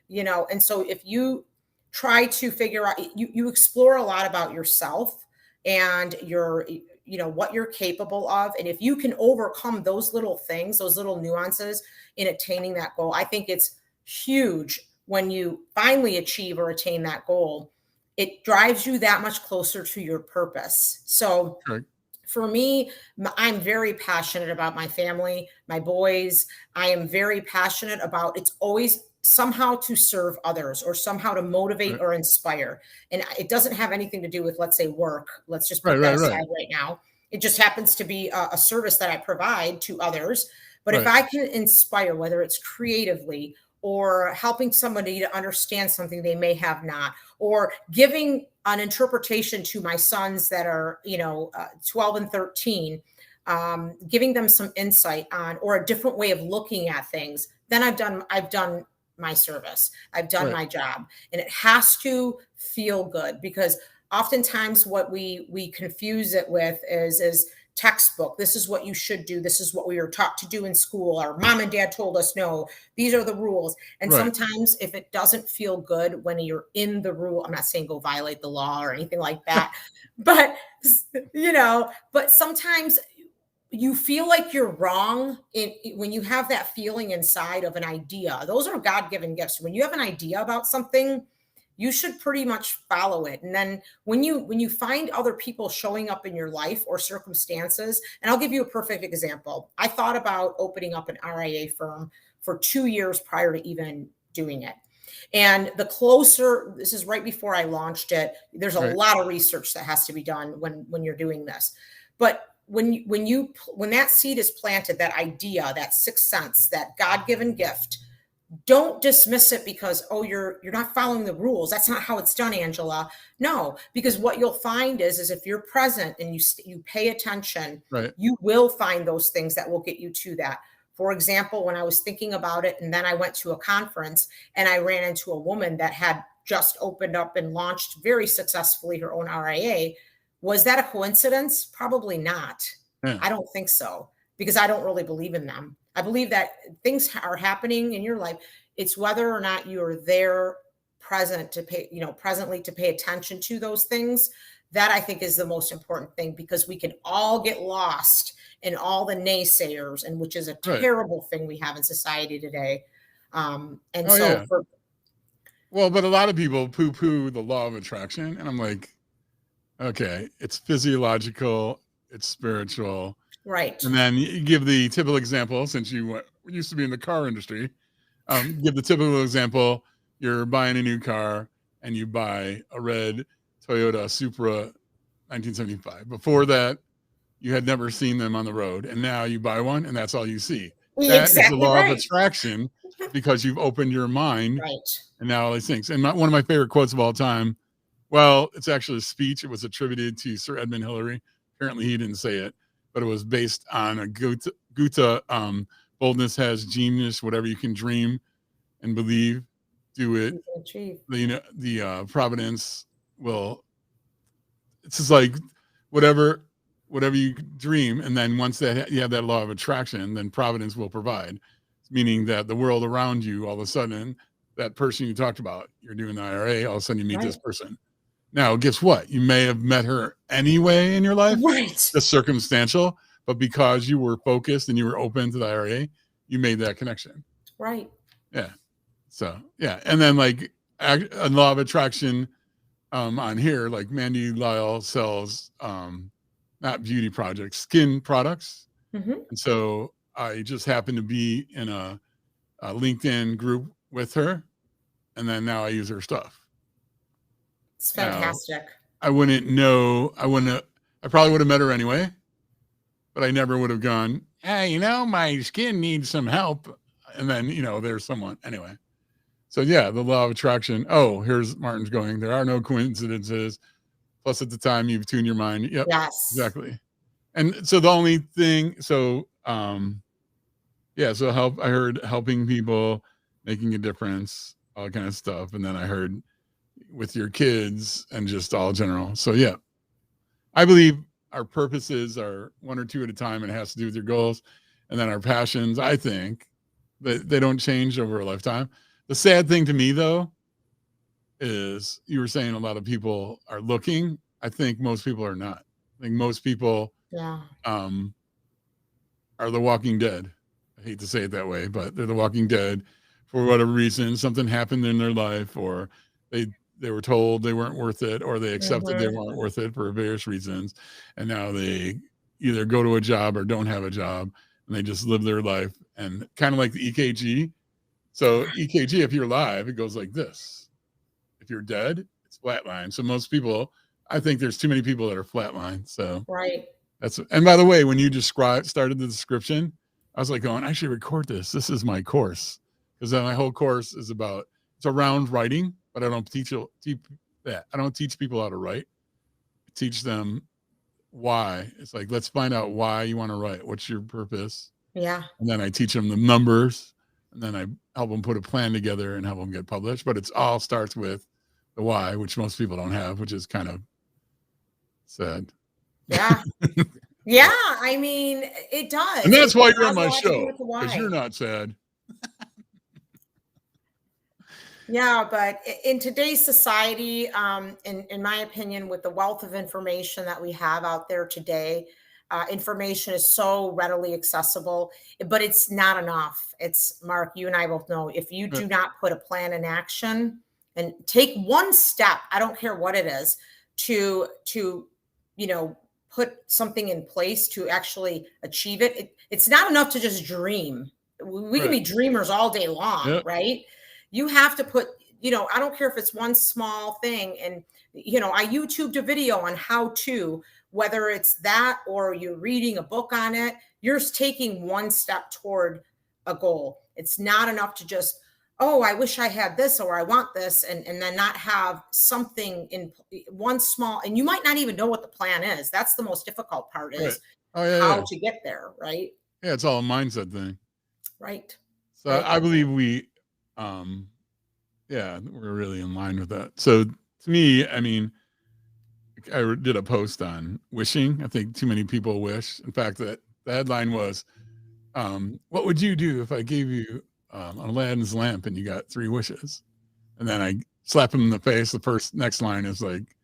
And so if you try to figure out, you explore a lot about yourself and what you're capable of, and if you can overcome those little things, those little nuances in attaining that goal, I think it's huge. When you finally achieve or attain that goal, it drives you that much closer to your purpose. So Correct. for me, I'm very passionate about my family, my boys. I am very passionate about, it's always somehow to serve others or somehow to motivate Right. or inspire. And it doesn't have anything to do with, let's say, work. Let's just Right. put that Right. Right. aside right now. It just happens to be a service that I provide to others. But if Right. I can inspire, whether it's creatively or helping somebody to understand something they may have not, or giving an interpretation to my sons that are 12 and 13, giving them some insight on or a different way of looking at things, then I've done my service, I've done Right. my job. And it has to feel good, because oftentimes what we confuse it with is textbook. This is what you should do. This is what we were taught to do in school. Our mom and dad told us, no, these are the rules. And Right. sometimes if it doesn't feel good when you're in the rule, I'm not saying go violate the law or anything like that, but but sometimes you feel like you're wrong when you have that feeling inside of an idea. Those are God-given gifts. When you have an idea about something, you should pretty much follow it. And then when you find other people showing up in your life or circumstances, and I'll give you a perfect example. I thought about opening up an RIA firm for 2 years prior to even doing it. And the closer, this is right before I launched it, there's a Right. lot of research that has to be done when you're doing this. But when that seed is planted, that idea, that sixth sense, that God-given gift, don't dismiss it because, oh, you're not following the rules. That's not how it's done, Angela. No, because what you'll find is if you're present and you pay attention, Right. you will find those things that will get you to that. For example, when I was thinking about it, and then I went to a conference and I ran into a woman that had just opened up and launched very successfully her own RIA. Was that a coincidence? Probably not. Yeah. I don't think so, because I don't really believe in them. I believe that things are happening in your life. It's whether or not you are there presently to pay attention to those things. That I think is the most important thing, because we can all get lost in all the naysayers, and which is a Right. terrible thing we have in society today. And Oh, so yeah. Well, but a lot of people poo-poo the law of attraction, and I'm like, okay, it's physiological, it's spiritual. right. And then you give the typical example, since you used to be in the car industry, give the typical example. You're buying a new car and you buy a red Toyota Supra 1975. Before that, you had never seen them on the road, and now you buy one and that's all you see. That is the Exactly law of right. attraction, because you've opened your mind, Right. and now all these things. And one of my favorite quotes of all time, well, it's actually a speech. It was attributed to Sir Edmund Hillary. Apparently he didn't say it, but it was based on a Goethe boldness has genius, whatever you can dream and believe, do it. You can achieve. The providence will, it's just like whatever you dream, and then once that you have that law of attraction, then providence will provide, meaning that the world around you, all of a sudden, that person you talked about, you're doing the IRA, all of a sudden you meet this Right. person. Now, guess what? You may have met her anyway in your life, Right. just circumstantial, but because you were focused and you were open to the IRA, you made that connection. Right. Yeah. So, yeah. And then like a law of attraction on here, like Mandy Lyle sells not beauty projects, skin products. Mm-hmm. And so I just happened to be in a LinkedIn group with her, and then now I use her stuff. It's fantastic. I wouldn't know. I probably would have met her anyway, but I never would have gone, hey, my skin needs some help. And then, there's someone anyway. So yeah, the law of attraction. Oh, here's Martin's going. There are no coincidences. Plus at the time you've tuned your mind. Yep. Yes. Exactly. And so the only thing, so I heard helping people, making a difference, all kind of stuff. And then I heard with your kids and just all general. So yeah, I believe our purposes are one or two at a time, and it has to do with your goals. And then our passions, I think that they don't change over a lifetime. The sad thing to me though, is you were saying a lot of people are looking. I think most people are not. I think most people are the Walking Dead. I hate to say it that way, but they're the Walking Dead for whatever reason. Something happened in their life, or they were told they weren't worth it, or they accepted they weren't worth it for various reasons. And now they either go to a job or don't have a job, and they just live their life. And kind of like the EKG. So EKG, if you're alive, it goes like this. If you're dead, it's flatline. So most people, I think there's too many people that are flatline. So right. And by the way, when you started the description, I was like going, I should record this. This is my course. Because my whole course is it's around writing, but I don't teach that. I don't teach people how to write. I teach them why. It's like, let's find out why you want to write. What's your purpose? Yeah. And then I teach them the numbers, and then I help them put a plan together and help them get published. But it all starts with the why, which most people don't have, which is kind of sad. Yeah. Yeah. I mean, it does. And that's why you're on has a my lot to do show, with the why. because you're not sad. Yeah, but in today's society, in my opinion, with the wealth of information that we have out there today, information is so readily accessible, but it's not enough. It's, Mark, you and I both know, if you do not put a plan in action, and take one step. I don't care what it is to, put something in place to actually achieve it. It's not enough to just dream. We can Right. be dreamers all day long, Yep. right? You have to put, I don't care if it's one small thing. And, I YouTubed a video on how to, whether it's that or you're reading a book on it, you're taking one step toward a goal. It's not enough to just, oh, I wish I had this or I want this, and then not have something in one small, and you might not even know what the plan is. That's the most difficult part, Right. is Oh yeah. how Yeah. to get there, right? Yeah. It's all a mindset thing. Right. So Right. I believe yeah, we're really in line with that. So to me, I mean, I did a post on wishing. I think too many people wish. In fact, that the headline was, "What would you do if I gave you Aladdin's lamp and you got 3 wishes?" And then I slap him in the face. The first next line is like,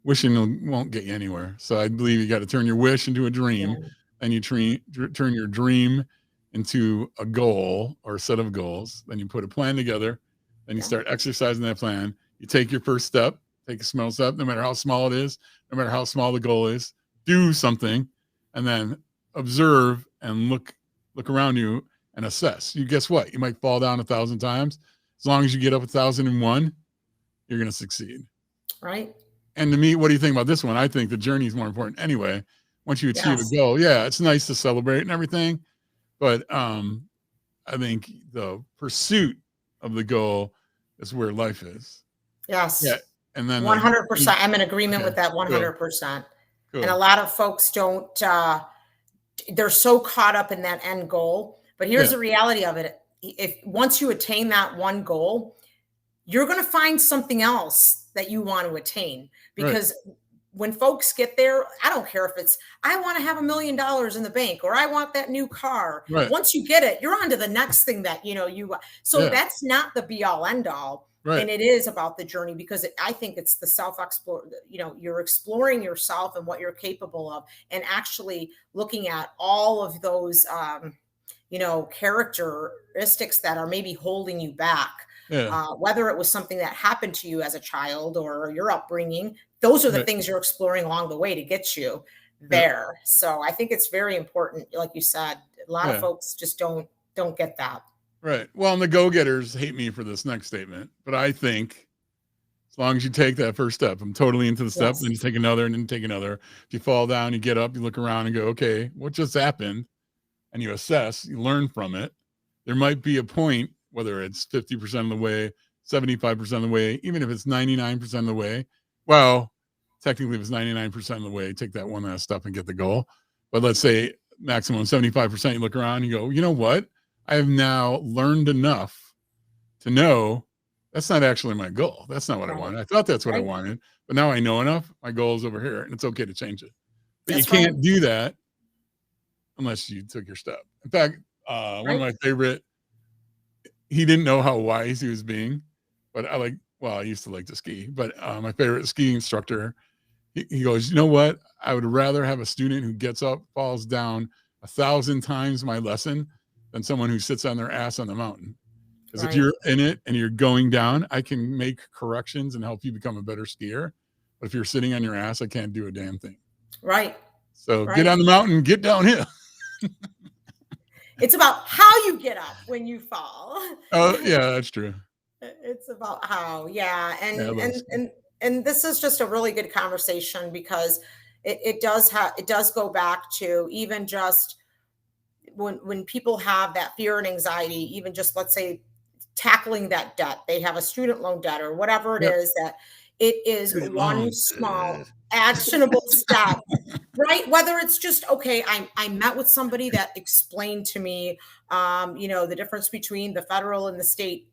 "Wishing won't get you anywhere." So I believe you got to turn your wish into a dream, Yeah. and you turn your dream into a goal or a set of goals. Then you put a plan together. Then you Yeah. start exercising that plan. You take your first step, take a small step, no matter how small it is, no matter how small the goal is, do something, and then observe and look around you and assess. You guess what? You might fall down 1,000 times. As long as you get up 1,001, you're going to succeed. Right. And to me, what do you think about this one? I think the journey is more important anyway. Once you achieve Yes. a goal, yeah, it's nice to celebrate and everything, but I think the pursuit of the goal is where life is. Yes. Yeah, and then 100%. I'm in agreement with that cool. 100%. Cool. And a lot of folks don't, they're so caught up in that end goal. But here's the reality of it. If once you attain that one goal, you're going to find something else that you want to attain, because when folks get there, I don't care if it's, I want to have $1 million in the bank, or I want that new car. Right. Once you get it, you're on to the next thing that, so that's not the be all end all. Right. And it is about the journey, because I think it's the self-explore, you're exploring yourself and what you're capable of, and actually looking at all of those, characteristics that are maybe holding you back. Yeah. Whether it was something that happened to you as a child or your upbringing, those are the things you're exploring along the way to get you there. So I think it's very important. Like you said, a lot of folks just don't get that. Right. Well, and the go-getters hate me for this next statement, but I think as long as you take that first step, I'm totally into the step, then you take another and then take another. If you fall down, you get up, you look around and go, okay, what just happened? And you assess, you learn from it. There might be a point, whether it's 50% of the way, 75% of the way, even if it's 99% of the way. Well, technically, if it's 99% of the way, take that one last step and get the goal. But let's say maximum 75%, you look around, you go, you know what? I have now learned enough to know that's not actually my goal. That's not what I wanted. I thought that's what I wanted, but now I know enough. My goal is over here, and it's okay to change it. But you can't do that unless you took your step. In fact, one of my favorite, he didn't know how wise he was being, but I used to like to ski, but my favorite ski instructor, he goes, you know what? I would rather have a student who gets up, falls down 1,000 times my lesson than someone who sits on their ass on the mountain. Because if you're in it and you're going down, I can make corrections and help you become a better skier. But if you're sitting on your ass, I can't do a damn thing. Right. So get on the mountain, get downhill. It's about how you get up when you fall. Oh, yeah, that's true. It's about how, and this is just a really good conversation, because it does go back to even just when people have that fear and anxiety, even just, let's say, tackling that debt, they have a student loan debt or whatever it is, that it is one small actionable step, right? Whether it's just, okay, I met with somebody that explained to me, the difference between the federal and the state,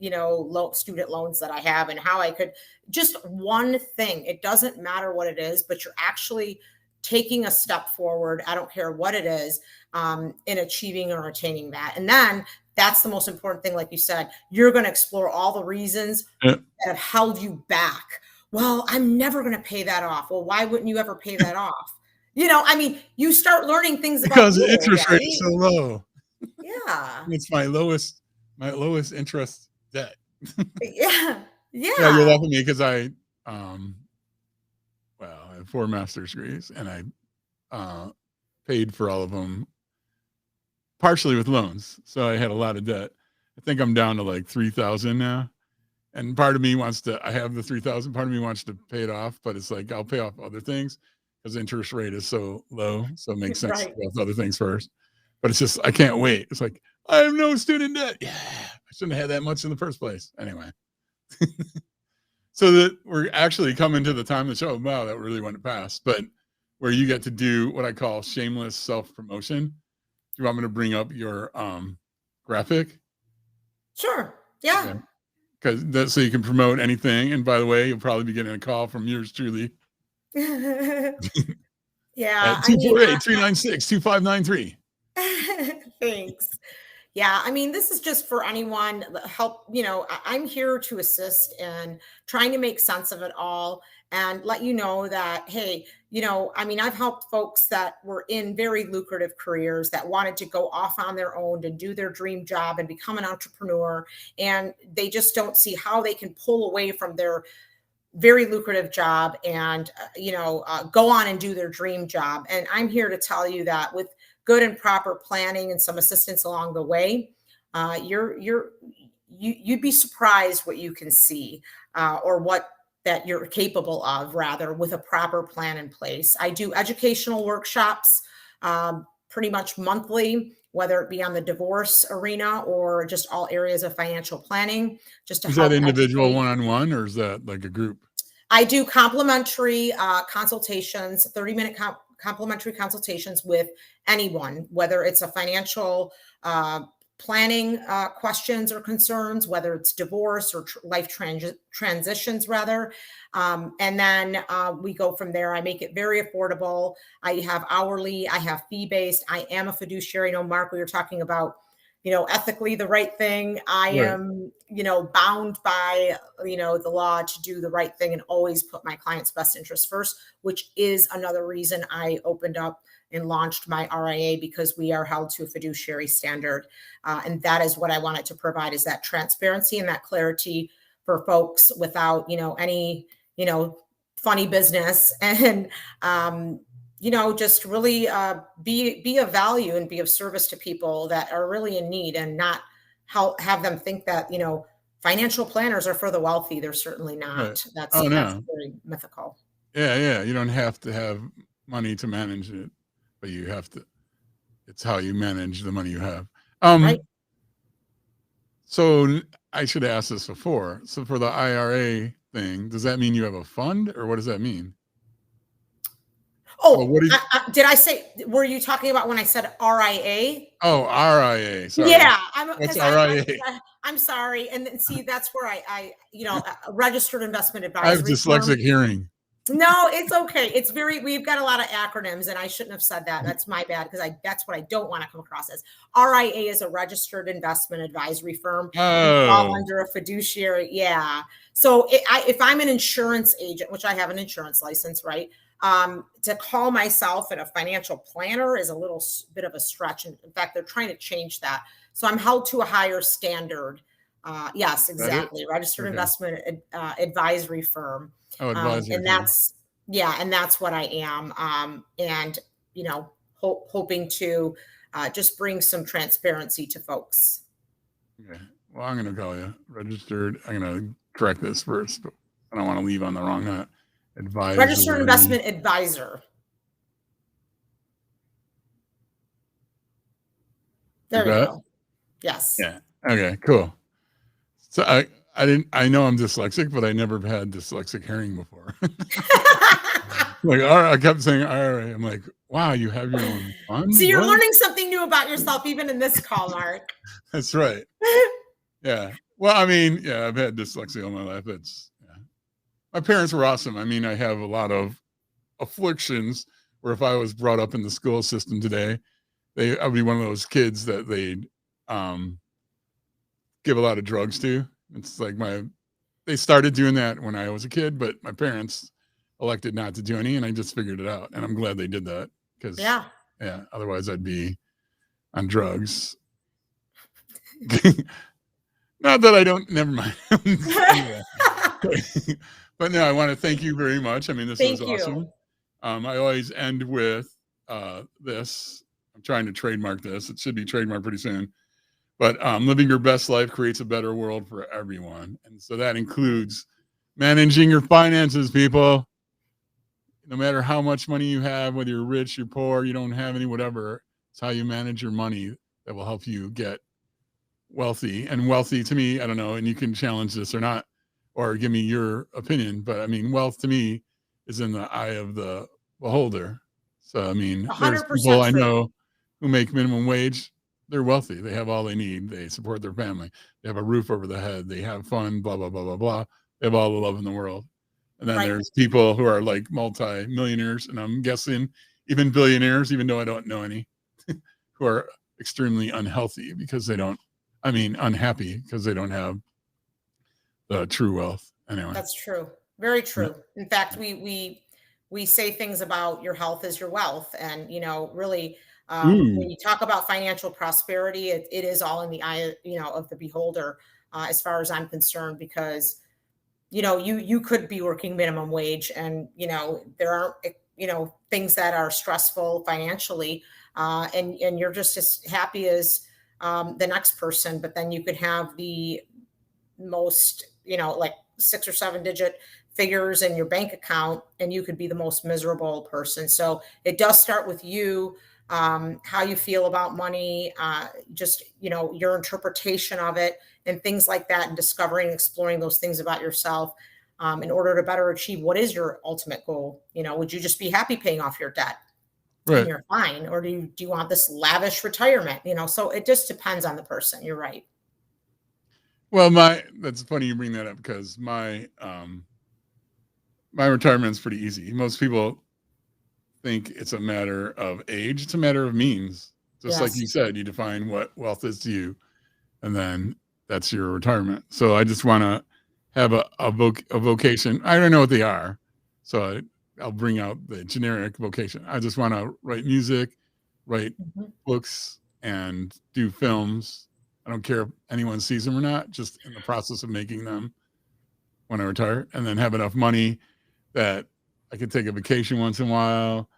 student loans that I have, and how I could, just one thing. It doesn't matter what it is, but you're actually taking a step forward. I don't care what it is, in achieving or attaining that. And then that's the most important thing. Like you said, you're going to explore all the reasons that have held you back. Well, I'm never going to pay that off. Well, why wouldn't you ever pay that off? You start learning things because the interest rate is so low. Yeah. It's my lowest interest debt. Yeah, you're Yeah. laughing at me because I have 4 master's degrees, and I paid for all of them partially with loans. So I had a lot of debt. I think I'm down to like 3,000 now. And part of me wants to, I have the 3,000, part of me wants to pay it off, but it's like, I'll pay off other things because the interest rate is so low. So it makes sense to Right. pay off other things first. But it's just, I can't wait. It's like, I have no student debt. Yeah. I shouldn't have had that much in the first place. Anyway. So that we're actually coming to the time of the show. Wow, that really went past. But where you get to do what I call shameless self-promotion. Do you want me to bring up your graphic? Sure. Yeah. Okay. Because that's so you can promote anything. And by the way, you'll probably be getting a call from yours truly Yeah. at I mean, 248-396-2593. thanks. Yeah, I mean, this is just for anyone help, I'm here to assist and trying to make sense of it all and let you know that, hey, I mean, I've helped folks that were in very lucrative careers that wanted to go off on their own to do their dream job and become an entrepreneur. And they just don't see how they can pull away from their very lucrative job and go on and do their dream job. And I'm here to tell you that with good and proper planning and some assistance along the way, you'd be surprised what you can see, or what that you're capable of, rather, with a proper plan in place. I do educational workshops pretty much monthly, whether it be on the divorce arena or just all areas of financial planning, just to Is that help individual educate. one-on-one or is that like a group? I do complimentary consultations, 30-minute complimentary consultations with anyone, whether it's a financial planning questions or concerns, whether it's divorce or life transitions, rather. And then we go from there. I make it very affordable. I have hourly, I have fee-based. I am a fiduciary. No, Mark, we were talking about ethically the right thing. I Right. am, bound by, the law to do the right thing and always put my client's best interest first, which is another reason I opened up and launched my RIA, because we are held to a fiduciary standard. And that is what I wanted to provide, is that transparency and that clarity for folks without, any, funny business. And, just really be of value and be of service to people that are really in need, and not have them think that, financial planners are for the wealthy. They're certainly not. Right. That's Oh, that's no. very mythical. Yeah. You don't have to have money to manage it, but you have to, it's how you manage the money you have. Right. So I should have asked this before. So for the IRA thing, does that mean you have a fund, or what does that mean? Well, Oh, what is? did I say? Were you talking about when I said RIA? Oh, RIA. Sorry. Yeah, What's because RIA? I'm sorry, and then, see, that's where I a registered investment I have advisory firm. dyslexic hearing. No, it's okay. We've got a lot of acronyms, and I shouldn't have said that. That's my bad, because that's what I don't want to come across as. RIA is a registered investment advisory firm. We fall Oh, under a fiduciary. Yeah. So if I'm an insurance agent, which I have an insurance license, right? To call myself a financial planner is a little bit of a stretch. And in fact, they're trying to change that. So I'm held to a higher standard. Yes, is that it? exactly. Registered Okay. investment advisory firm. Oh, advisory. And that's what I am. And, hoping to just bring some transparency to folks. Okay. Well, I'm going to call you registered. I'm going to correct this first, but I don't want to leave on the wrong hat. Advisory. Registered investment advisor. There you go. Yes. Yeah. Okay, cool. So I know I'm dyslexic, but I never had dyslexic hearing before. Like, all right, I kept saying, all right. I'm like, wow, you have your own fund? So you're What? learning something new about yourself, even in this call, Mark. That's right. Yeah. Well, I mean, yeah, I've had dyslexia all my life. My parents were awesome. I mean, I have a lot of afflictions where if I was brought up in the school system today, I'd be one of those kids that they'd give a lot of drugs to. It's like they started doing that when I was a kid, but my parents elected not to do any, and I just figured it out. And I'm glad they did that, because otherwise I'd be on drugs. Not that I don't, never mind. Anyway. But no, I want to thank you very much. I mean, this was Thank you. awesome. I always end with this. I'm trying to trademark this. It should be trademarked pretty soon. But living your best life creates a better world for everyone. And so that includes managing your finances, people. No matter how much money you have, whether you're rich, you're poor, you don't have any, whatever, it's how you manage your money that will help you get wealthy. And wealthy to me, I don't know, and you can challenge this or not, or give me your opinion, but I mean, wealth to me is in the eye of the beholder. So, I mean, there's people 100% I true. know who make minimum wage. They're wealthy. They have all they need. They support their family. They have a roof over the head. They have fun, blah, blah, blah, blah, blah. They have all the love in the world. And then Right. there's people who are like multi-millionaires, and I'm guessing even billionaires, even though I don't know any, who are extremely unhealthy because they don't, I mean, unhappy because they don't have the true wealth. Anyway. That's true. Very true. Yeah. In fact, we say things about your health is your wealth. And, you know, really, when you talk about financial prosperity, it is all in the eye, you know, of the beholder, as far as I'm concerned, because, you know, you could be working minimum wage and, you know, there aren't, you know, things that are stressful financially, and you're just as happy as the next person. But then you could have the most, you know, like 6 or 7 digit figures in your bank account, and you could be the most miserable person. So it does start with you, how you feel about money, just, you know, your interpretation of it and things like that, and discovering, exploring those things about yourself, in order to better achieve what is your ultimate goal. You know, would you just be happy paying off your debt? Right. And you're fine? Or do you want this lavish retirement? You know, so it just depends on the person. You're right. Well, that's funny you bring that up, because my retirement is pretty easy. Most people think it's a matter of age. It's a matter of means. Just like you said, you define what wealth is to you, and then that's your retirement. So I just want to have a vocation. I don't know what they are, so I'll bring out the generic vocation. I just want to write music, write books, and do films. I don't care if anyone sees them or not, just in the process of making them when I retire, and then have enough money that I can take a vacation once in a while.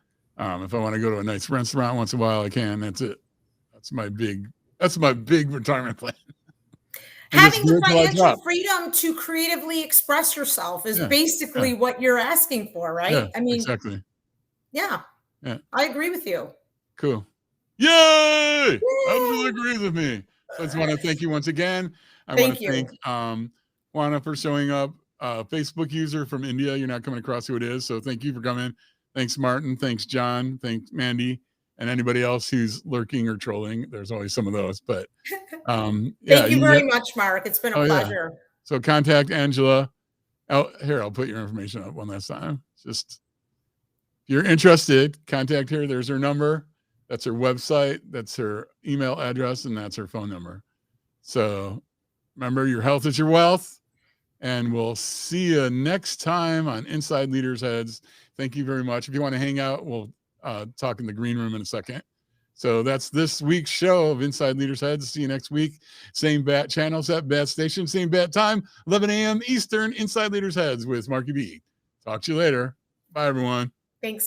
If I want to go to a nice restaurant once in a while, I can. That's it. That's my big retirement plan. Having the financial freedom to creatively express yourself is basically what you're asking for, right? Yeah, I mean, exactly. Yeah. I agree with you. Cool. Yay! Angela agrees with me. So I just want to thank you once again. I want to thank Juana for showing up. Facebook user from India. You're not coming across who it is, so thank you for coming. Thanks, Martin. Thanks, John. Thanks, Mandy, and anybody else who's lurking or trolling. There's always some of those, but thank you very much, Mark. It's been a pleasure. Yeah. So contact Angela. Here, I'll put your information up one last time. Just if you're interested, contact her. There's her number. That's her website. That's her email address, and that's her phone number. So remember, your health is your wealth. And we'll see you next time on Inside Leaders Heads. Thank you very much. If you want to hang out, we'll talk in the green room in a second. So that's this week's show of Inside Leaders Heads. See you next week. Same bat channel, set bat station, same bat time, 11 a.m. Eastern, Inside Leaders Heads with Marky B. Talk to you later. Bye, everyone. Thanks, Mark.